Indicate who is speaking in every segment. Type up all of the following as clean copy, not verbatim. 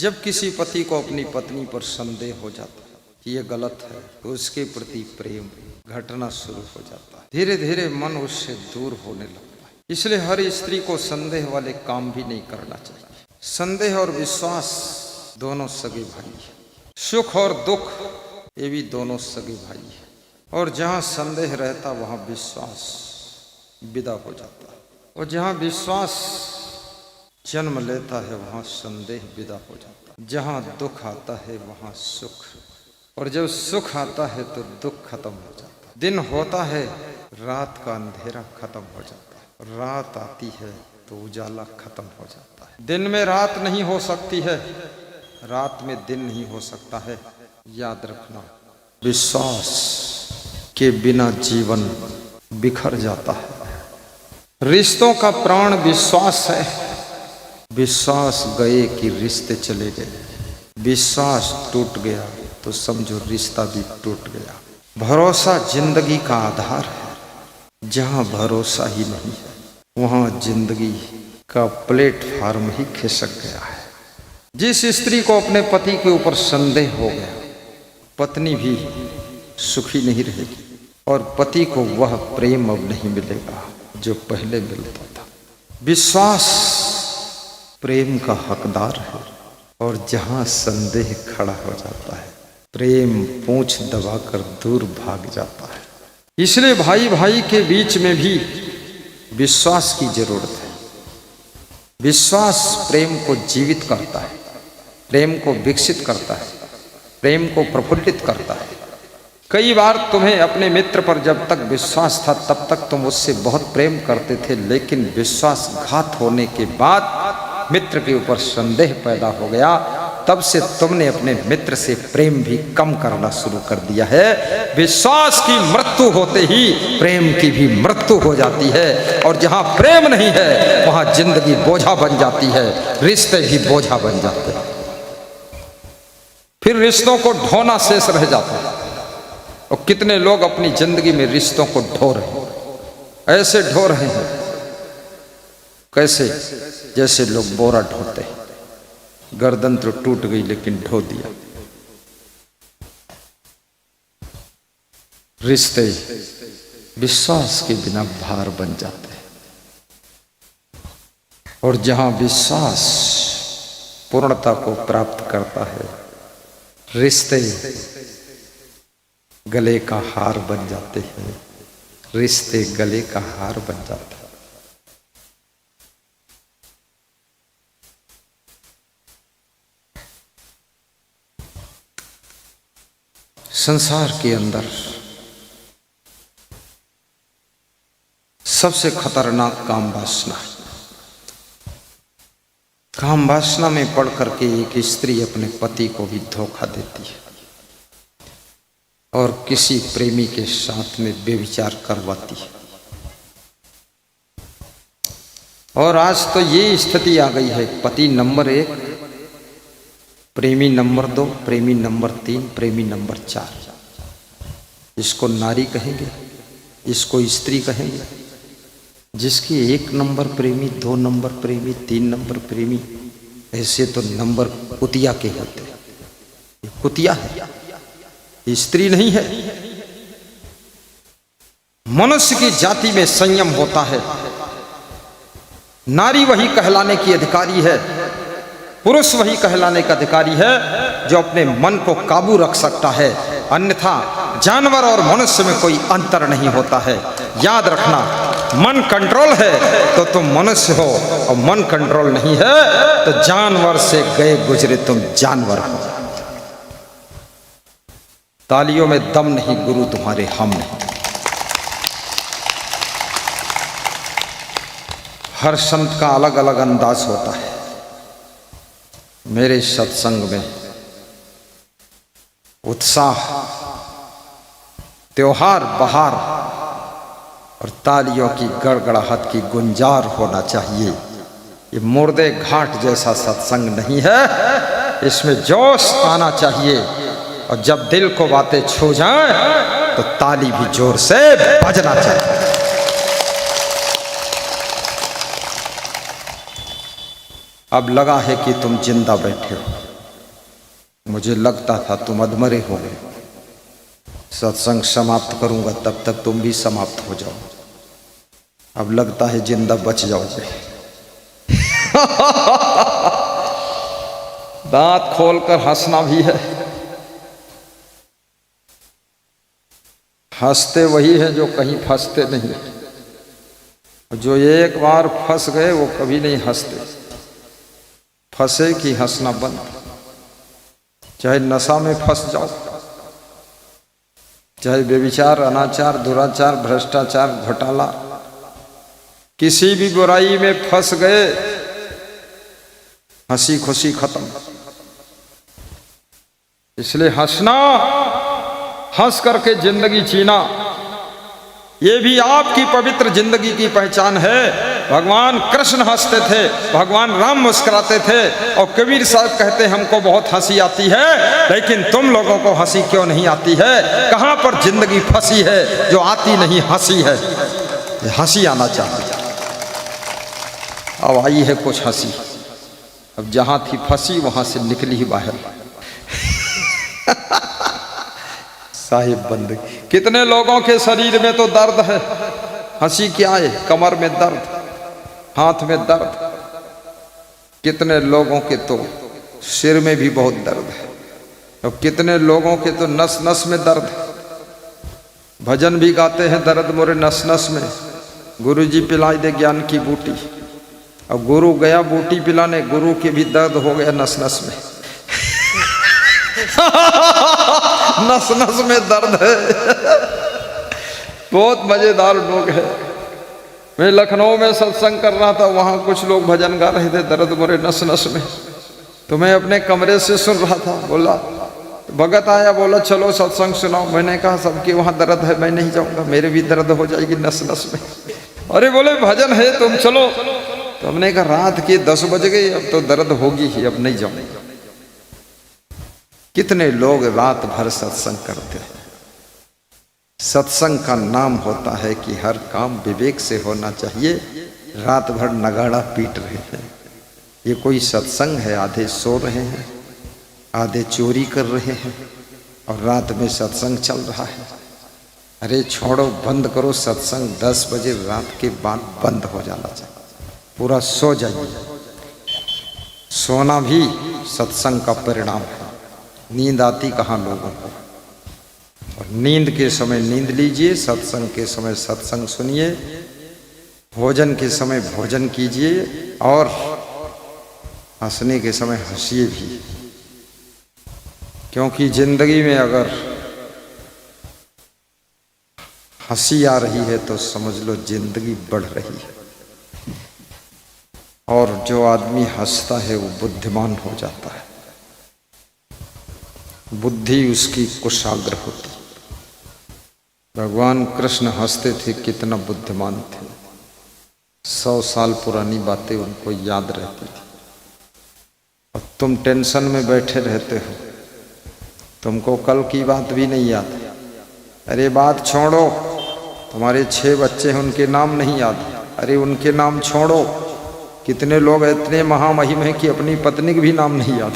Speaker 1: जब किसी पति को अपनी पत्नी पर संदेह हो जाता है कि ये गलत है, तो उसके प्रति प्रेम घटना शुरू हो जाता है। धीरे धीरे मन उससे दूर होने लगता है। इसलिए हर स्त्री को संदेह वाले काम भी नहीं करना चाहिए। संदेह और विश्वास दोनों सगे भाई है। सुख और दुख ये भी दोनों सगे भाई है। और जहाँ संदेह रहता वहाँ विश्वास विदा हो जाता है, और जहाँ विश्वास जन्म लेता है वहाँ संदेह विदा हो जाता है। जहाँ दुख आता है वहाँ सुख, और जब सुख आता है तो दुख खत्म हो जाता है। दिन होता है, रात का अंधेरा खत्म हो जाता है। रात आती है तो उजाला खत्म हो जाता है। दिन में रात नहीं हो सकती है, रात में दिन नहीं हो सकता है। याद रखना, विश्वास के बिना जीवन बिखर जाता है। रिश्तों का प्राण विश्वास है। विश्वास गए कि रिश्ते चले गए। विश्वास टूट गया तो समझो रिश्ता भी टूट गया। भरोसा जिंदगी का आधार है। जहाँ भरोसा ही नहीं है वहाँ जिंदगी का प्लेटफार्म ही खिसक गया है। जिस स्त्री को अपने पति के ऊपर संदेह हो गया, पत्नी भी सुखी नहीं रहेगी, और पति को वह प्रेम अब नहीं मिलेगा जो पहले मिलता था। विश्वास प्रेम का हकदार है, और जहाँ संदेह खड़ा हो जाता है प्रेम पूंछ दबाकर दूर भाग जाता है। इसलिए भाई भाई के बीच में भी विश्वास की जरूरत है। विश्वास प्रेम को जीवित करता है, प्रेम को विकसित करता है, प्रेम को प्रफुल्लित करता है। कई बार तुम्हें अपने मित्र पर जब तक विश्वास था तब तक तुम उससे बहुत प्रेम करते थे, लेकिन विश्वासघात होने के बाद मित्र के ऊपर संदेह पैदा हो गया, तब से तुमने अपने मित्र से प्रेम भी कम करना शुरू कर दिया है। विश्वास की मृत्यु होते ही प्रेम की भी मृत्यु हो जाती है, और जहाँ प्रेम नहीं है वहाँ जिंदगी बोझा बन जाती है, रिश्ते भी बोझा बन जाते हैं। फिर रिश्तों को ढोना शेष रह जाता है। और कितने लोग अपनी जिंदगी में रिश्तों को ढो रहे हैं, ऐसे ढो रहे हैं कैसे, जैसे लोग बोरा ढोते हैं। गर्दन तो टूट गई लेकिन ढो दिया। रिश्ते विश्वास के बिना भार बन जाते हैं, और जहां विश्वास पूर्णता को प्राप्त करता है, रिश्ते गले का हार बन जाते हैं। रिश्ते गले का हार बन जाते हैं। संसार के अंदर सबसे खतरनाक काम वासना है। काम वासना में पड़ करके एक स्त्री अपने पति को भी धोखा देती है, और किसी प्रेमी के साथ में व्यभिचार करवाती है। और आज तो ये स्थिति आ गई है, पति नंबर 1, प्रेमी नंबर 2, प्रेमी नंबर 3, प्रेमी नंबर 4। इसको नारी कहेंगे, इसको स्त्री कहेंगे। जिसकी 1 नंबर प्रेमी, 2 नंबर प्रेमी, 3 नंबर प्रेमी, ऐसे तो नंबर कुतिया के होते हैं। ये कुतिया है, स्त्री नहीं है। मनुष्य की जाति में संयम होता है। नारी वही कहलाने की अधिकारी है, पुरुष वही कहलाने का अधिकारी है जो अपने मन को काबू रख सकता है। अन्यथा जानवर और मनुष्य में कोई अंतर नहीं होता है। याद रखना, मन कंट्रोल है तो तुम मनुष्य हो, और मन कंट्रोल नहीं है तो जानवर से गए गुजरे तुम जानवर हो। तालियों में दम नहीं, गुरु तुम्हारे हम नहीं। हर संत का अलग अलग अंदाज होता है। मेरे सत्संग में उत्साह, त्योहार, बहार और तालियों की गड़गड़ाहट की गुंजार होना चाहिए। ये मुर्दे घाट जैसा सत्संग नहीं है, इसमें जोश आना चाहिए। और जब दिल को बातें छू जाएं तो ताली भी जोर से बजना चाहिए। अब लगा है कि तुम जिंदा बैठे हो, मुझे लगता था तुम अधमरे हो गए, सत्संग समाप्त करूंगा तब तक तुम भी समाप्त हो जाओ, अब लगता है जिंदा बच जाओगे। दांत खोलकर हंसना भी है। हंसते वही है जो कहीं फंसते नहीं, जो एक बार फंस गए वो कभी नहीं हंसते। फंसे कि हंसना बंद, चाहे नशा में फंस जाओ, चाहे व्यभिचार, अनाचार, दुराचार, भ्रष्टाचार, घोटाला, किसी भी बुराई में फंस गए, हंसी खुशी खत्म। इसलिए हंसना, हंस करके जिंदगी जीना, ये भी आपकी पवित्र जिंदगी की पहचान है। भगवान कृष्ण हंसते थे, भगवान राम मुस्कुराते थे, और कबीर साहब कहते हमको बहुत हंसी आती है, लेकिन तुम लोगों को हंसी क्यों नहीं आती है? कहां पर जिंदगी फंसी है जो आती नहीं हंसी है? हंसी आना चाहिए। अब आई है कुछ हंसी, अब जहां थी फंसी वहां से निकली ही बाहर। साहिब बंदगी, कितने लोगों के शरीर में तो दर्द है, हंसी क्या है? कमर में दर्द, हाथ में दर्द, कितने लोगों के तो सिर में भी बहुत दर्द है, और कितने लोगों के तो नस नस में दर्द है। भजन भी गाते हैं, दर्द मोरे नस नस में, गुरु जी पिलाई दे ज्ञान की बूटी। अब गुरु गया बूटी पिलाने, गुरु के भी दर्द हो गया नस नस में। नस नस में दर्द है। बहुत मजेदार लोग हैं। मैं लखनऊ में सत्संग कर रहा था, वहां कुछ लोग भजन गा रहे थे, दर्द मोरे नस नस में। तो मैं अपने कमरे से सुन रहा था, बोला भगत आया, बोला चलो सत्संग सुनाओ। मैंने कहा सबके वहां दर्द है, मैं नहीं जाऊंगा, मेरे भी दर्द हो जाएगी नस नस में। अरे बोले भजन है तुम चलो। तो हमने कहा रात के 10 बज गए, अब तो दर्द होगी ही, अब नहीं जाऊंगा। कितने लोग रात भर सत्संग करते हैं। सत्संग का नाम होता है कि हर काम विवेक से होना चाहिए। रात भर नगाड़ा पीट रहे हैं, ये कोई सत्संग है? आधे सो रहे हैं, आधे चोरी कर रहे हैं, और रात में सत्संग चल रहा है। अरे छोड़ो, बंद करो सत्संग। 10 बजे रात के बाद बंद हो जाना चाहिए, पूरा सो जाइए। सोना भी सत्संग का परिणाम है। नींद आती कहाँ लोगों को? और नींद के समय नींद लीजिए, सत्संग के समय सत्संग सुनिए, भोजन के समय भोजन कीजिए, और हंसने के समय हंसिए भी। क्योंकि जिंदगी में अगर हंसी आ रही है तो समझ लो जिंदगी बढ़ रही है। और जो आदमी हंसता है वो बुद्धिमान हो जाता है, बुद्धि उसकी कुशाग्र होती। भगवान कृष्ण हंसते थे, कितना बुद्धिमान थे। 100 साल पुरानी बातें उनको याद रहती थी। अब तुम टेंशन में बैठे रहते हो, तुमको कल की बात भी नहीं याद। अरे बात छोड़ो, तुम्हारे 6 बच्चे हैं उनके नाम नहीं याद, अरे उनके नाम छोड़ो। कितने लोग इतने महामहिम हैं कि अपनी पत्नी के भी नाम नहीं याद।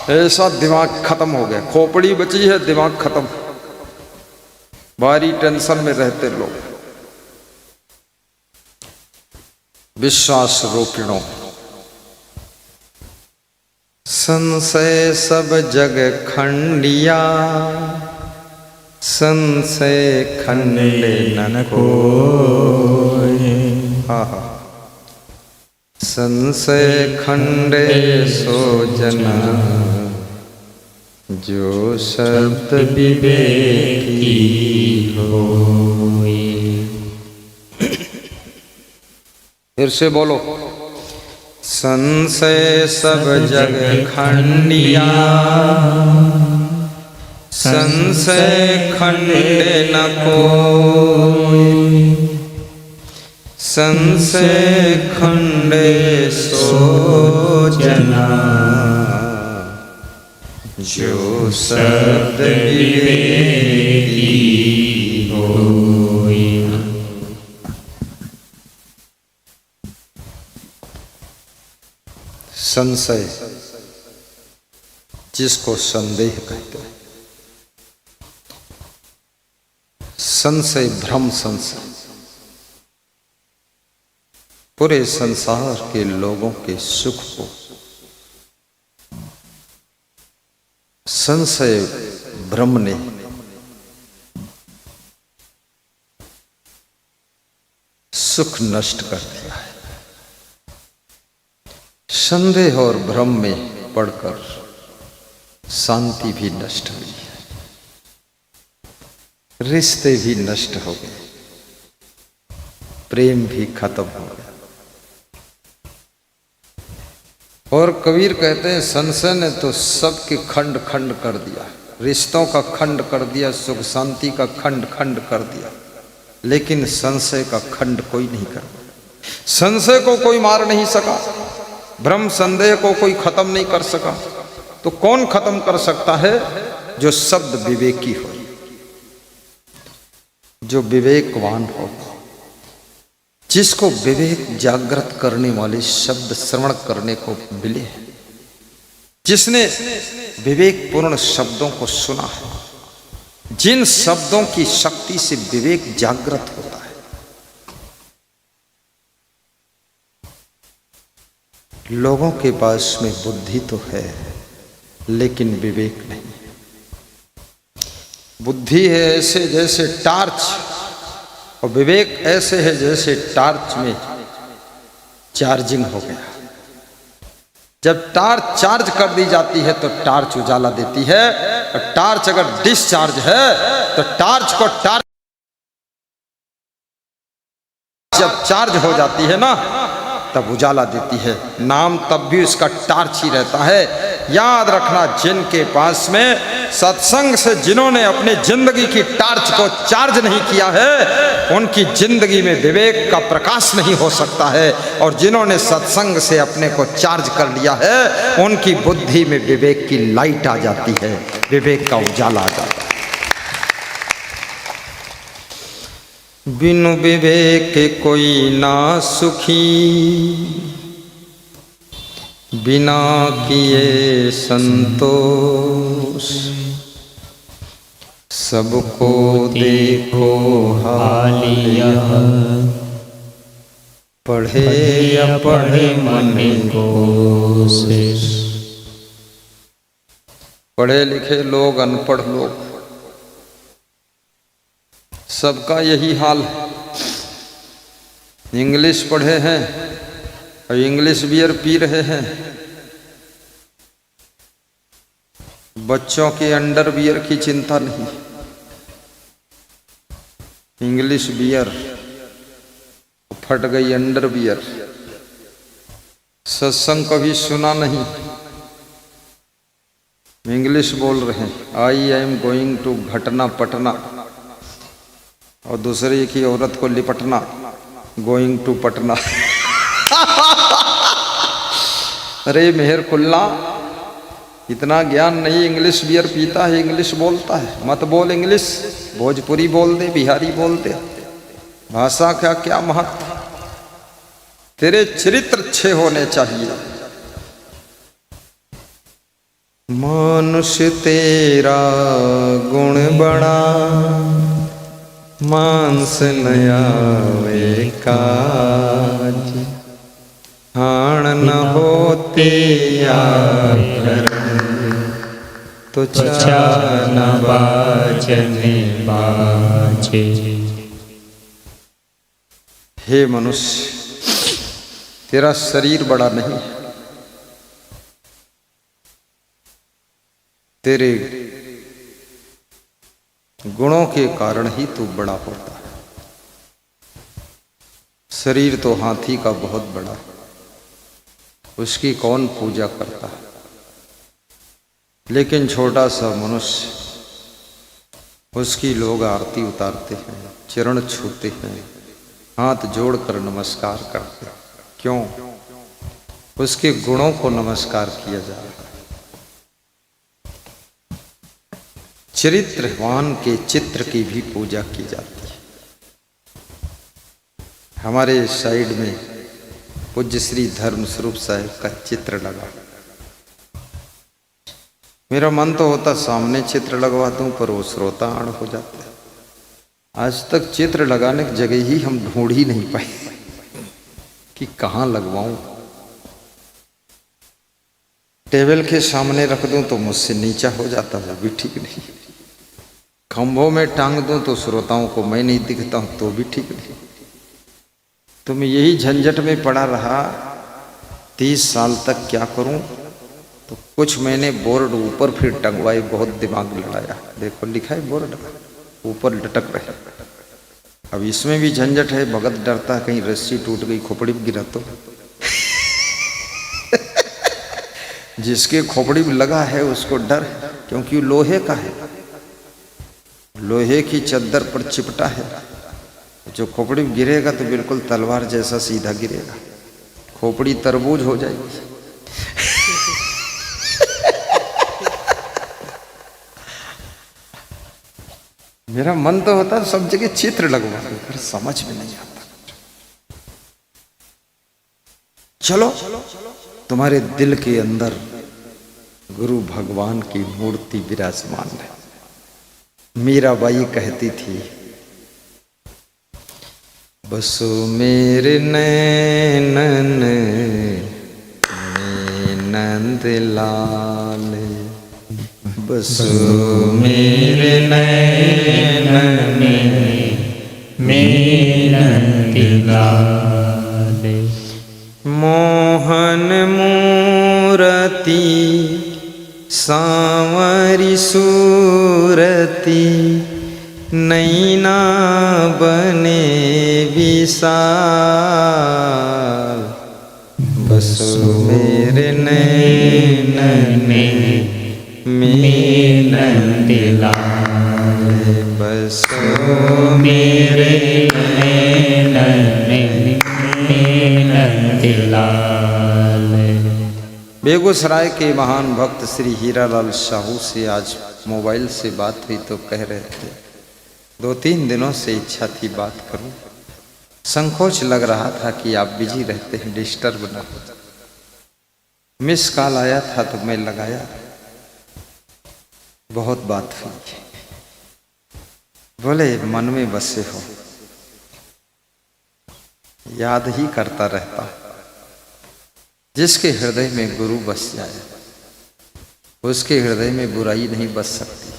Speaker 1: ऐसा दिमाग खत्म हो गया, खोपड़ी बची है, दिमाग खत्म। भारी टेंशन में रहते लोग। विश्वास रोपिणों, संशय सब जग खंडिया, संशय खंडे न कोई। हाँ, संशय खंडे सो जना, जो शब्द विवेकी होई। फिर से बोलो, संशय सब जग खंडिया, संशय खंडे न कोई। संशय खंडे सो जना, जो शब्द विवेकी होई। संशय जिसको संदेह कहते हैं, संशय भ्रम संशय पूरे संसार के लोगों के सुख को संशय भ्रम ने सुख नष्ट कर दिया है। संदेह और भ्रम में पड़कर शांति भी नष्ट हुई है, रिश्ते भी नष्ट हो गए, प्रेम भी खत्म हो गया। और कबीर कहते हैं संशय ने तो सबके खंड खंड कर दिया, रिश्तों का खंड कर दिया, सुख शांति का खंड खंड कर दिया, लेकिन संशय का खंड कोई नहीं कर पाया। संशय को कोई मार नहीं सका, भ्रम संदेह को कोई खत्म नहीं कर सका, तो कौन खत्म कर सकता है? जो शब्द विवेकी हो, जो विवेकवान हो, जिसको विवेक जागृत करने वाले शब्द श्रवण करने को मिले हैं, जिसने विवेकपूर्ण शब्दों को सुना है, जिन शब्दों की शक्ति से विवेक जागृत होता है। लोगों के पास में बुद्धि तो है लेकिन विवेक नहीं है। बुद्धि है ऐसे जैसे टार्च, और विवेक ऐसे है जैसे टार्च में चार्जिंग हो गया। जब टार्च चार्ज कर दी जाती है तो टार्च उजाला देती है, और टार्च अगर डिस्चार्ज है तो टार्च को टार्च जब चार्ज हो जाती है ना तब उजाला देती है। नाम तब भी उसका टार्च ही रहता है। याद रखना, जिनके पास में सत्संग से जिन्होंने अपनी जिंदगी की टार्च को चार्ज नहीं किया है, उनकी जिंदगी में विवेक का प्रकाश नहीं हो सकता है। और जिन्होंने सत्संग से अपने को चार्ज कर लिया है, उनकी बुद्धि में विवेक की लाइट आ जाती है, विवेक का उजाला आ जाता है। बिनु विवेक कोई ना सुखी, बिना किए संतोष, सबको देखो हालिया, पढ़े या पढ़े मन को से। पढ़े लिखे लोग, अनपढ़ लोग, सबका यही हाल है। इंग्लिश पढ़े हैं और इंग्लिश बियर पी रहे हैं। बच्चों के अंडर बियर की चिंता नहीं, इंग्लिश बियर फट गई, अंडर बियर। सत्संग कभी सुना नहीं, इंग्लिश बोल रहे हैं। आई एम गोइंग टू घटना पटना, और दूसरे की औरत को लिपटना, गोइंग टू पटना। अरे मेहर खुल्ला, इतना ज्ञान नहीं, इंग्लिश बियर पीता है, इंग्लिश बोलता है। मत बोल इंग्लिश, भोजपुरी बोल दे, बिहारी बोल दे, भाषा का क्या महत्व। तेरे चरित्र अच्छे होने चाहिए। मनुष्य तेरा गुण बड़ा, मांस नया वे काज, हाण न होते यार, तो न बाजने बाजे। हे मनुष्य, तेरा शरीर बड़ा नहीं, तेरे गुणों के कारण ही तू बड़ा होता है। शरीर तो हाथी का बहुत बड़ा, उसकी कौन पूजा करता है। लेकिन छोटा सा मनुष्य, उसकी लोग आरती उतारते हैं, चरण छूते हैं, हाथ जोड़कर नमस्कार करते हैं। क्यों? उसके गुणों को नमस्कार किया जा रहा है। चरित्रवान के चित्र की भी पूजा की जाती है। हमारे साइड में पूज्य श्री धर्म स्वरूप साहिब का चित्र लगा। मेरा मन तो होता सामने चित्र लगवा दूं, पर वो श्रोता आड़ हो जाते। आज तक चित्र लगाने की जगह ही हम ढूंढ ही नहीं पाए कि कहाँ लगवाऊं। टेबल के सामने रख दूं तो मुझसे नीचा हो जाता, वो भी ठीक नहीं। खंभों में टांग दूं तो श्रोताओं को मैं नहीं दिखता हूं, तो भी ठीक नहीं। तो मैं यही झंझट में पड़ा रहा 30 साल तक। क्या करूं? तो कुछ मैंने बोर्ड ऊपर फिर टंगवाए, बहुत दिमाग लड़ाया। देखो लिखा है बोर्ड ऊपर लटक रहे। अब इसमें भी झंझट है। भगत डरता कहीं रस्सी टूट गई, खोपड़ी में गिरा तो। जिसके खोपड़ी में लगा है उसको डर, क्योंकि लोहे का है, लोहे की चद्दर पर चिपटा है। जो खोपड़ी में गिरेगा तो बिल्कुल तलवार जैसा सीधा गिरेगा, खोपड़ी तरबूज हो जाएगी। मेरा मन तो होता सब जगह चित्र लगवा, पर समझ में नहीं आता। चलो तुम्हारे दिल के अंदर गुरु भगवान की मूर्ति विराजमान है। मीराबाई कहती थी, बसो मेरे नैनन में नंद लाल, बसो मेरे नैनन में नंद लाल, मोहन मूरति सांवरी सूरती, नैना बने विशाल, बसो मेरे नैनन में नंद लाल, बसो मेरे नैनन में नंद लाल। बेगूसराय के महान भक्त श्री हीरालाल साहू से आज मोबाइल से बात हुई तो कह रहे थे, 2-3 दिनों से इच्छा थी बात करूं, संकोच लग रहा था कि आप बिजी रहते हैं, डिस्टर्ब ना हो। मिस कॉल आया था तो मैं लगाया, बहुत बात हुई। बोले मन में बसे हो, याद ही करता रहता। जिसके हृदय में गुरु बस जाए उसके हृदय में बुराई नहीं बस सकती,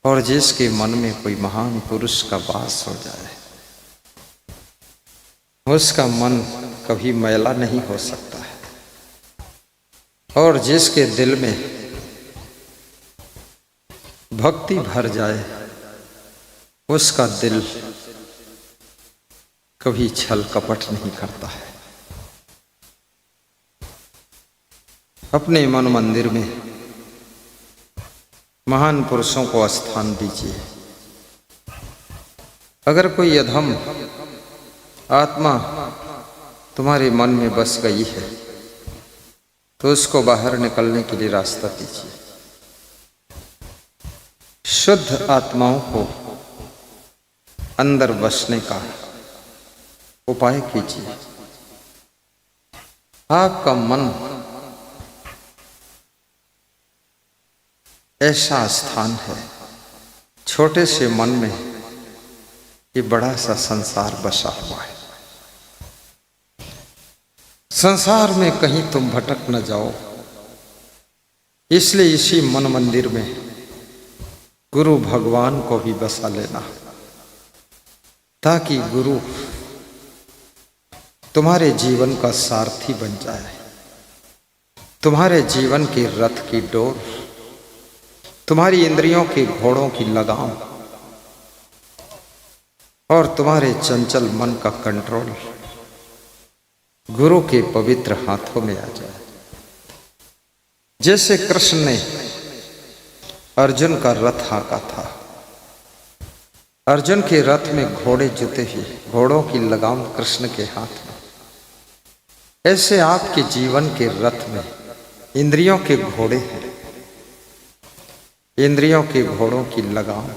Speaker 1: और जिसके मन में कोई महान पुरुष का वास हो जाए उसका मन कभी मैला नहीं हो सकता है। और जिसके दिल में भक्ति भर जाए उसका दिल कभी छल कपट नहीं करता है। अपने मन मंदिर में महान पुरुषों को स्थान दीजिए। अगर कोई अधम आत्मा तुम्हारे मन में बस गई है तो उसको बाहर निकलने के लिए रास्ता दीजिए। शुद्ध आत्माओं को अंदर बसने का उपाय कीजिए। आपका मन ऐसा स्थान है, छोटे से मन में ये बड़ा सा संसार बसा हुआ है। संसार में कहीं तुम भटक न जाओ, इसलिए इसी मन मंदिर में गुरु भगवान को भी बसा लेना, ताकि गुरु तुम्हारे जीवन का सारथी बन जाए, तुम्हारे जीवन के रथ की डोर, तुम्हारी इंद्रियों के घोड़ों की लगाम और तुम्हारे चंचल मन का कंट्रोल गुरु के पवित्र हाथों में आ जाए। जैसे कृष्ण ने अर्जुन का रथ हाँका था, अर्जुन के रथ में घोड़े जुते ही, घोड़ों की लगाम कृष्ण के हाथ में, ऐसे आपके जीवन के रथ में इंद्रियों के घोड़े हैं। इंद्रियों के घोड़ों की लगाम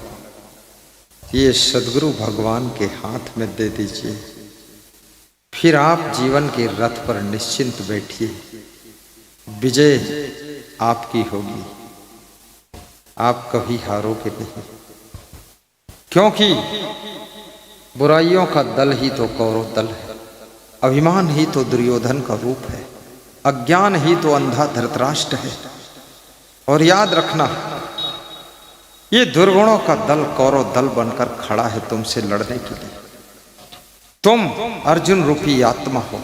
Speaker 1: ये सद्गुरु भगवान के हाथ में दे दीजिए, फिर आप जीवन के रथ पर निश्चिंत बैठिए, विजय आपकी होगी, आप कभी हारोगे नहीं। क्योंकि बुराइयों का दल ही तो कौरव दल है, अभिमान ही तो दुर्योधन का रूप है, अज्ञान ही तो अंधा धृतराष्ट्र है। और याद रखना, ये दुर्गुणों का दल कौरव दल बनकर खड़ा है तुमसे लड़ने के लिए। तुम अर्जुन रूपी आत्मा हो,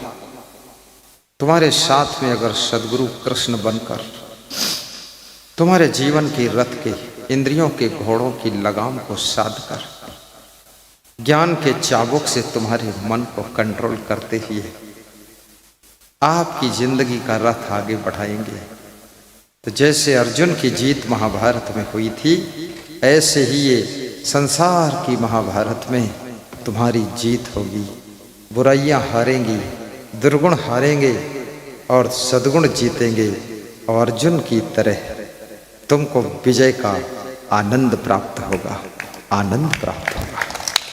Speaker 1: तुम्हारे साथ में अगर सदगुरु कृष्ण बनकर तुम्हारे जीवन के रथ के इंद्रियों के घोड़ों की लगाम को साध कर ज्ञान के चाबुक से तुम्हारे मन को कंट्रोल करते हुए आपकी जिंदगी का रथ आगे बढ़ाएंगे, तो जैसे अर्जुन की जीत महाभारत में हुई थी, ऐसे ही ये संसार की महाभारत में तुम्हारी जीत होगी। बुराइयां हारेंगी, दुर्गुण हारेंगे और सद्गुण जीतेंगे, और अर्जुन की तरह तुमको विजय का आनंद प्राप्त होगा, आनंद प्राप्त होगा।